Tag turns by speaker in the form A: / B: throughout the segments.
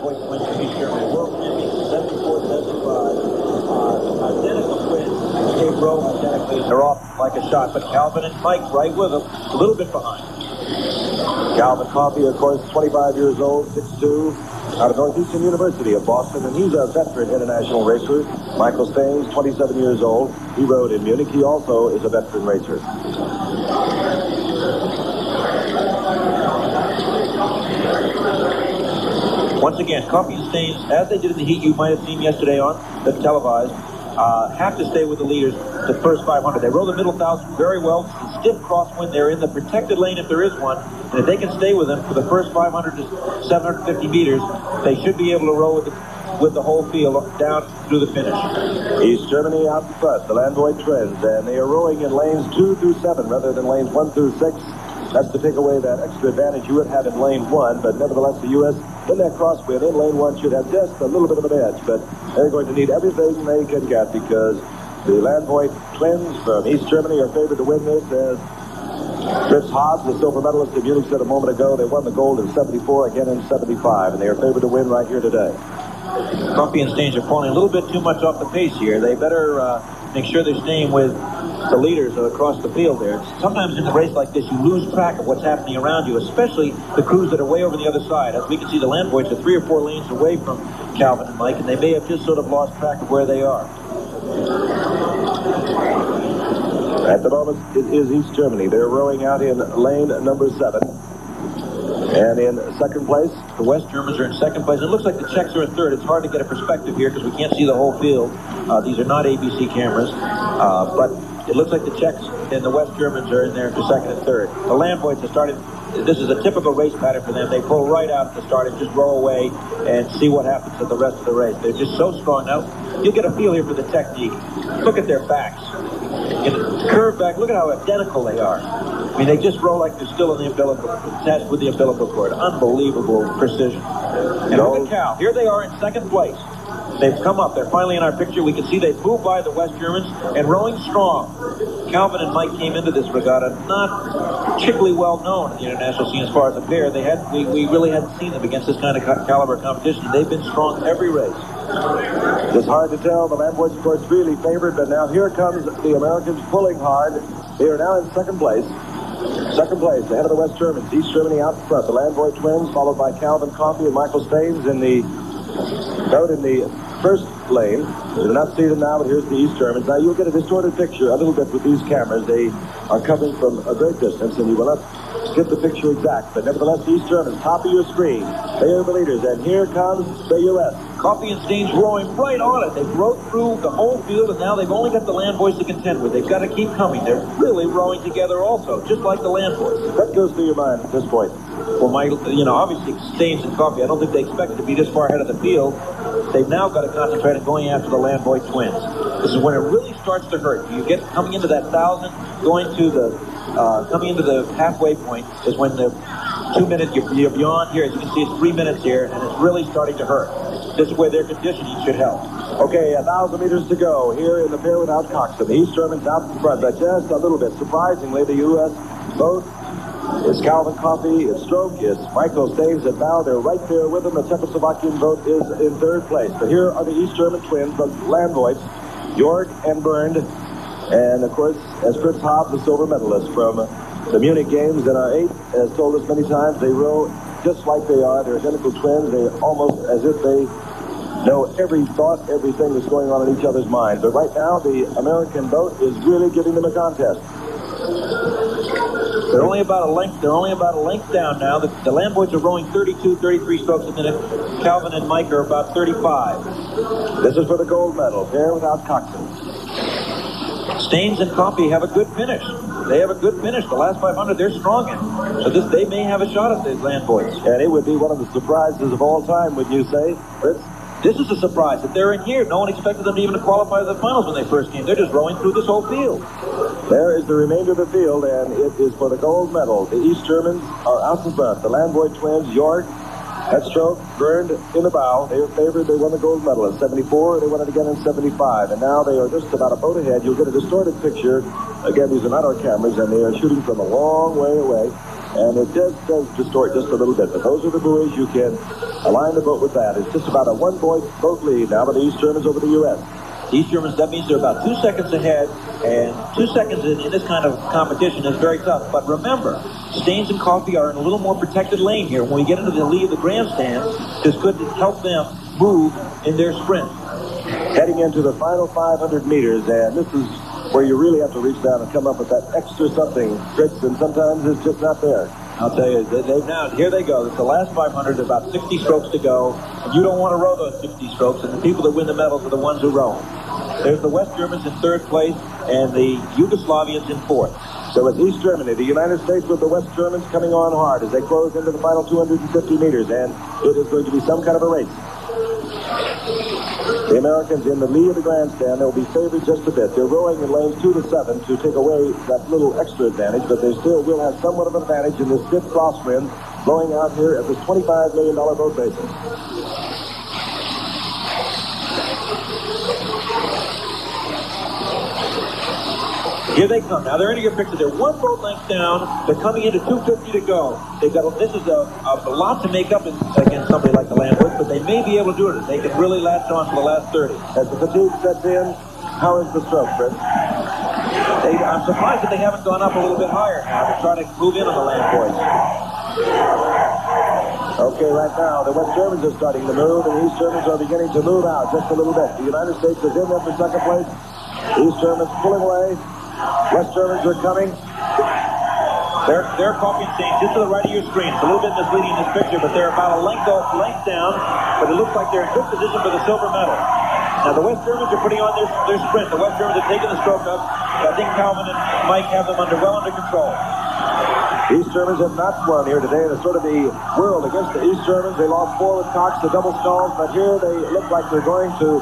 A: Landboy twins from East Germany. World champions, 74-75. Identical twins. They row identically. They're off like a shot, but Calvin and Mike right with them, a little bit behind.
B: Calvin Coffey, of course, 25 years old, 6'2", out of Northeastern University of Boston, and he's a veteran international racer. Michael Staines, 27 years old. He rode in Munich. He also is a veteran racer.
A: Once again, Coffey and Staines, as they did in the heat you might have seen yesterday on the televised, have to stay with the leaders the first 500. They row the middle 1,000 very well. Stiff crosswind. They're in the protected lane if there is one. And if they can stay with them for the first 500 to 750 meters, they should be able to row with the whole field down through the finish.
B: East Germany out in front, the Landboy twins, and they are rowing in lanes 2 through 7 rather than lanes 1 through 6. That's to take away that extra advantage you would have in lane 1, but nevertheless the U.S. in that crosswind in lane 1 should have just a little bit of an edge, but they're going to need everything they can get because the Landboy twins from East Germany are favored to win this. As Fritz Haas, the silver medalist in Munich, said a moment ago, they won the gold in 74, again in 75, and they are favored to win right here today.
A: Coffey and Staines are falling a little bit too much off the pace here. They better make sure they're staying with the leaders across the field there. Sometimes in a race like this, you lose track of what's happening around you, especially the crews that are way over the other side. As we can see, the Landboys are 3 or 4 lanes away from Calvin and Mike, and they may have just sort of lost track of where they are.
B: At the moment, it is East Germany. They're rowing out in lane number 7. And in second place,
A: the West Germans are in second place. It looks like the Czechs are in third. It's hard to get a perspective here because we can't see the whole field. These are not ABC cameras. But it looks like the Czechs and the West Germans are in there for second and third. The Landboys are starting. This is a typical race pattern for them. They pull right out at the start and just row away and see what happens to the rest of the race. They're just so strong. Now, you'll get a feel here for the technique. Look at their backs. In the curved back, look at how identical they are. I mean, they just row like they're still in the umbilical, attached with the umbilical cord. Unbelievable precision. And look at Cal. Here they are in second place. They've come up. They're finally in our picture. We can see they've moved by the West Germans and rowing strong. Calvin and Mike came into this regatta not particularly well known in the international scene as far as a pair. We really hadn't seen them against this kind of caliber competition. They've been strong every race.
B: It's hard to tell. The Landboys, of course, really favored, but now here comes the Americans pulling hard. They are now in second place. Second place, ahead of the West Germans. East Germany out in front. The Landboy twins, followed by Calvin Coffey and Michael Staines in the first lane. You do not see them now, but here's the East Germans. Now, you'll get a distorted picture a little bit with these cameras. They are coming from a great distance, and you will not get the picture exact. But nevertheless, the East Germans, top of your screen. They are the leaders, and here comes the U.S.
A: Coffey and Staines rowing right on it. They've rowed through the whole field, and now they've only got the Landboys to contend with. They've got to keep coming. They're really rowing together also, just like the Landboys.
B: What goes through your mind at this point?
A: Well, obviously Staines and Coffey, I don't think they expected to be this far ahead of the field. They've now got to concentrate on going after the Landboy twins. This is when it really starts to hurt. You get coming into that 1,000, coming into the halfway point is when the 2 minutes, you're beyond here. As you can see, it's 3 minutes here, and it's really starting to hurt. This is where their conditioning should help.
B: Okay, 1,000 meters to go here in the pair without Coxon. The East Germans out in front, but just a little bit. Surprisingly, the U.S. both. It's Calvin Coffey, it's Stroke, it's Michael Staines at bow. They're right there with him. The Czechoslovakian boat is in third place. But here are the East German twins, the Landboys, York and Bernd. And, of course, as Fritz Haas, the silver medalist from the Munich Games in our 8, has told us many times, they row just like they are. They're identical twins. They're almost as if they know every thought, everything that's going on in each other's minds. But right now, the American boat is really giving them a contest.
A: They're only about a length down now. The Landboys are rowing 32, 33 strokes a minute. Calvin and Mike are about 35.
B: This is for the gold medal, pair without Coxon.
A: Staines and Coffey have a good finish. They have a good finish. The last 500, they're strong in. So they may have a shot at the Landboys.
B: And it would be one of the surprises of all time, wouldn't you say, Fritz?
A: This is a surprise that they're in here. No one expected them to even qualify for the finals when they first came. They're just rowing through this whole field.
B: There is the remainder of the field, and it is for the gold medal. The East Germans are out in front. The Landboy twins, York, Stroke, Bernd in the bow. They are favored. They won the gold medal in 74. They won it again in 75. And now they are just about a boat ahead. You'll get a distorted picture. Again, these are not our cameras, and they are shooting from a long way away. and it does distort just a little bit. But those are the buoys. You can align the boat with that. It's just about a 1-point boat lead now by the East Germans over the U.S.
A: East Germans, that means they're about 2 seconds ahead, and 2 seconds in this kind of competition is very tough. But remember, Staines and Coffee are in a little more protected lane here. When we get into the lead of the grandstand, this could help them move in their sprint.
B: Heading into the final 500 meters, and this is where you really have to reach down and come up with that extra something, Fritz, and sometimes it's just not there.
A: I'll tell you, here they go. It's the last 500, about 60 strokes to go. And you don't want to row those 60 strokes, and the people that win the medals are the ones who row. There's the West Germans in 3rd place, and the Yugoslavians in 4th.
B: So it's East Germany, the United States with the West Germans coming on hard as they close into the final 250 meters, and it is going to be some kind of a race. The Americans in the lead of the grandstand. They'll be favored just a bit. They're rowing in lanes 2 to 7 to take away that little extra advantage, but they still will have somewhat of an advantage in this stiff crosswind blowing out here at this $25 million boat racing.
A: Here they come. Now they're into your picture. They're 1 boat length down. They're coming into 250 to go. This is a lot to make up against somebody like the Landward, but they may be able to do it. They can really latch on for the last 30.
B: As the fatigue sets in, how is the stroke, Fritz?
A: I'm surprised that they haven't gone up a little bit higher now to try to move in on the Landwards.
B: Okay, right now, the West Germans are starting to move, and the East Germans are beginning to move out just a little bit. The United States is in there for 2nd place. East Germans pulling away. West Germans are coming.
A: They're Coffee and Staines just to the right of your screen. It's a little bit misleading in this picture, but they're about a length down, but it looks like they're in good position for the silver medal. Now the West Germans are putting on their sprint. The West Germans are taking the stroke up. I think Calvin and Mike have them well under control.
B: East Germans have not won here today. It's sort of the world against the East Germans. They lost 4 with Cox, the double stalls, but here they look like they're going to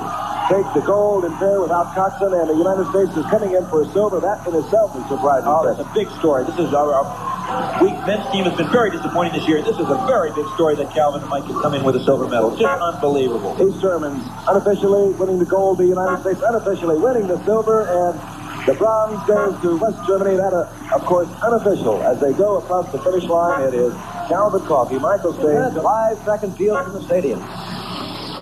B: take the gold in pair without Coxon, and the United States is coming in for a silver. That in itself is surprising.
A: Oh, it's a big story. This is our weak men's team has been very disappointing this year. This is a very big story that Calvin and Mike have come in with a silver medal. Just unbelievable.
B: East Germans unofficially winning the gold, the United States unofficially winning the silver, and the bronze goes to West Germany. That, of course, unofficial. As they go across the finish line, it is Calvin Coffey, Michael Staines.
A: 5-second field from the stadium.